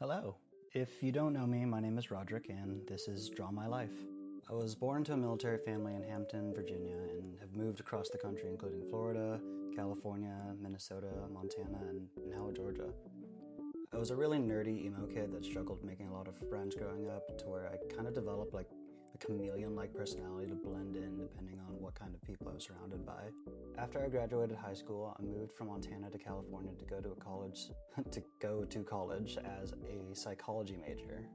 Hello. If you don't know me, my name is Roderick, and this is Draw My Life. I was born to a military family in Hampton, Virginia, and have moved across the country, including Florida, California, Minnesota, Montana, and now Georgia. I was a really nerdy emo kid that struggled making a lot of friends growing up, to where I kind of developed like a chameleon-like personality to blend in depending on what kind of people I was surrounded by. After I graduated high school, I moved from Montana to California to go to college as a psychology major.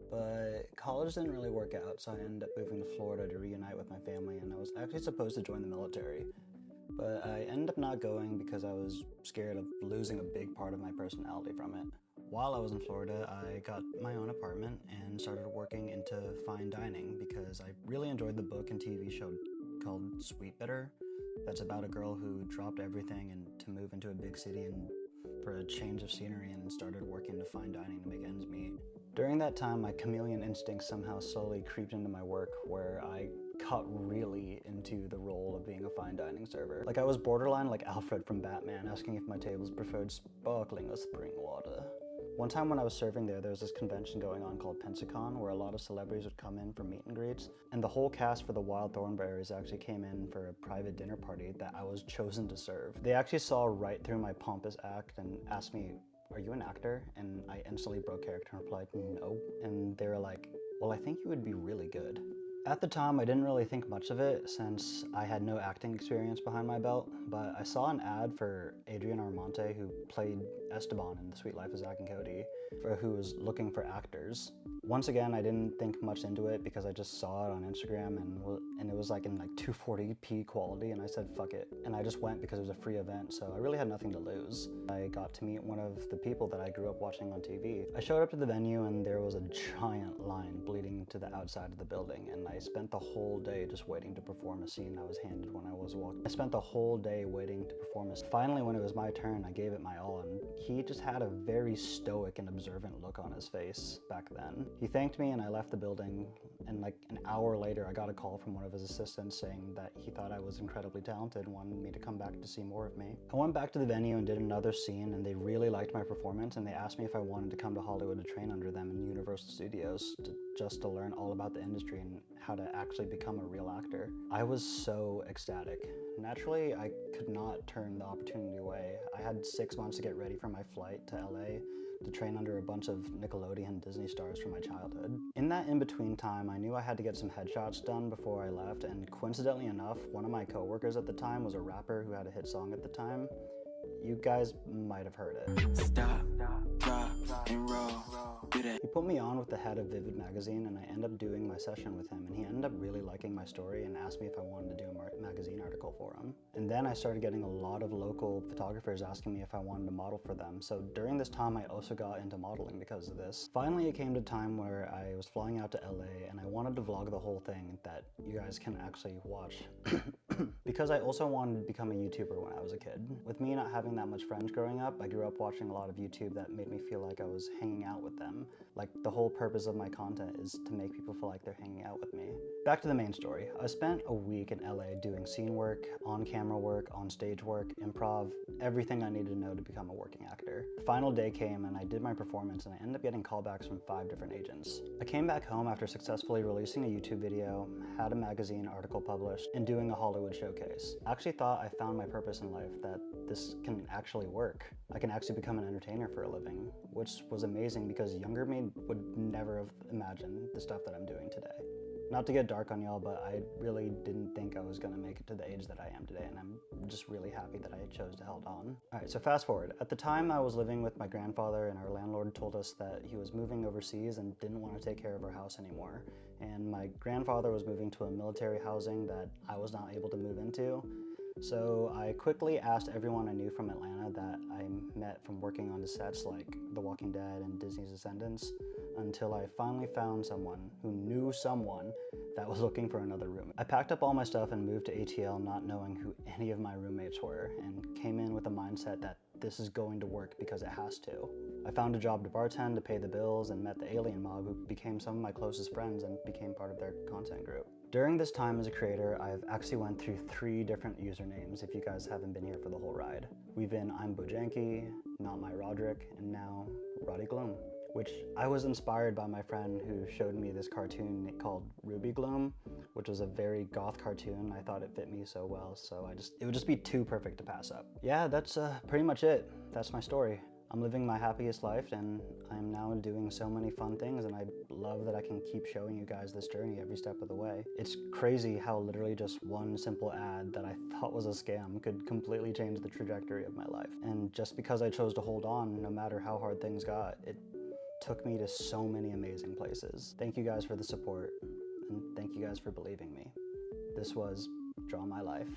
But college didn't really work out, so I ended up moving to Florida to reunite with my family, and I was actually supposed to join the military. But I ended up not going because I was scared of losing a big part of my personality from it. While I was in Florida, I got my own apartment and started working into fine dining because I really enjoyed the book and TV show called Sweet Bitter. That's about a girl who dropped everything and to move into a big city and for a change of scenery and started working to fine dining to make ends meet. During that time, my chameleon instinct somehow slowly creeped into my work, where I got really into the role of being a fine dining server. Like, I was borderline like Alfred from Batman, asking if my tables preferred sparkling or spring water. One time when I was serving there was this convention going on called Pensacon, where a lot of celebrities would come in for meet and greets, and the whole cast for the Wild Thornberrys actually came in for a private dinner party that I was chosen to serve. They actually saw right through my pompous act and asked me, "Are you an actor?" And I instantly broke character and replied, "No." And they were like, "Well, I think you would be really good." At the time, I didn't really think much of it since I had no acting experience behind my belt, but I saw an ad for Adrian Armonte, who played Esteban in The Sweet Life of Zack and Cody, who was looking for actors. Once again, I didn't think much into it because I just saw it on Instagram and it was like in like 240p quality, and I said fuck it. And I just went because it was a free event, so I really had nothing to lose. I got to meet one of the people that I grew up watching on TV. I showed up to the venue and there was a giant line bleeding to the outside of the building, and I spent the whole day just waiting to perform a scene I was handed when I was walking. I spent the whole day waiting to perform a scene. Finally, when it was my turn, I gave it my all, and he just had a very stoic and observant look on his face back then. He thanked me and I left the building, and like an hour later I got a call from one of his assistants saying that he thought I was incredibly talented and wanted me to come back to see more of me. I went back to the venue and did another scene, and they really liked my performance, and they asked me if I wanted to come to Hollywood to train under them in Universal Studios just to learn all about the industry and how to actually become a real actor. I was so ecstatic. Naturally, I could not turn the opportunity away. I had 6 months to get ready for my flight to LA to train under a bunch of Nickelodeon and Disney stars from my childhood. In that in-between time, I knew I had to get some headshots done before I left, and coincidentally enough, one of my coworkers at the time was a rapper who had a hit song at the time. You guys might have heard it. Stop, drop, and roll. Do that. He put me on with the head of Vivid magazine, and I ended up doing my session with him, and he ended up really liking my story and asked me if I wanted to do a magazine article for him. And then I started getting a lot of local photographers asking me if I wanted to model for them. So during this time, I also got into modeling because of this. Finally, it came to time where I was flying out to LA, and I wanted to vlog the whole thing that you guys can actually watch. Because I also wanted to become a YouTuber when I was a kid. With me not having that much friends growing up, I grew up watching a lot of YouTube that made me feel like I was hanging out with them. Like, the whole purpose of my content is to make people feel like they're hanging out with me. Back to the main story. I spent a week in LA doing scene work, on-camera work, on-stage work, improv, everything I needed to know to become a working actor. The final day came and I did my performance, and I ended up getting callbacks from 5 different agents. I came back home after successfully releasing a YouTube video, had a magazine article published, and doing a Hollywood showcase. I actually thought I found my purpose in life, that this can actually work. I can actually become an entertainer for a living, which was amazing because younger me would never have imagined the stuff that I'm doing today. Not to get dark on y'all, but I really didn't think I was gonna make it to the age that I am today, and I'm just really happy that I chose to hold on. Alright, so fast forward. At the time, I was living with my grandfather, and our landlord told us that he was moving overseas and didn't want to take care of our house anymore. And my grandfather was moving to a military housing that I was not able to move into. So I quickly asked everyone I knew from Atlanta that I met from working on the sets like The Walking Dead and Disney's Descendants, until I finally found someone who knew someone that was looking for another room. I packed up all my stuff and moved to ATL not knowing who any of my roommates were, and came in with a mindset that this is going to work because it has to. I found a job to bartend to pay the bills and met the alien mob, who became some of my closest friends and became part of their content group. During this time as a creator, I've actually went through 3 different usernames if you guys haven't been here for the whole ride. We've been I'm Bojanky, Not My Roderick, and now Roddy Gloom. which I was inspired by my friend who showed me this cartoon called Ruby Gloom, which was a very goth cartoon. I thought it fit me so well, so it would just be too perfect to pass up. Yeah, that's pretty much it. That's my story. I'm living my happiest life, and I'm now doing so many fun things, and I love that I can keep showing you guys this journey every step of the way. It's crazy how literally just one simple ad that I thought was a scam could completely change the trajectory of my life. And just because I chose to hold on, no matter how hard things got, it took me to so many amazing places. Thank you guys for the support, and thank you guys for believing me. This was Draw My Life.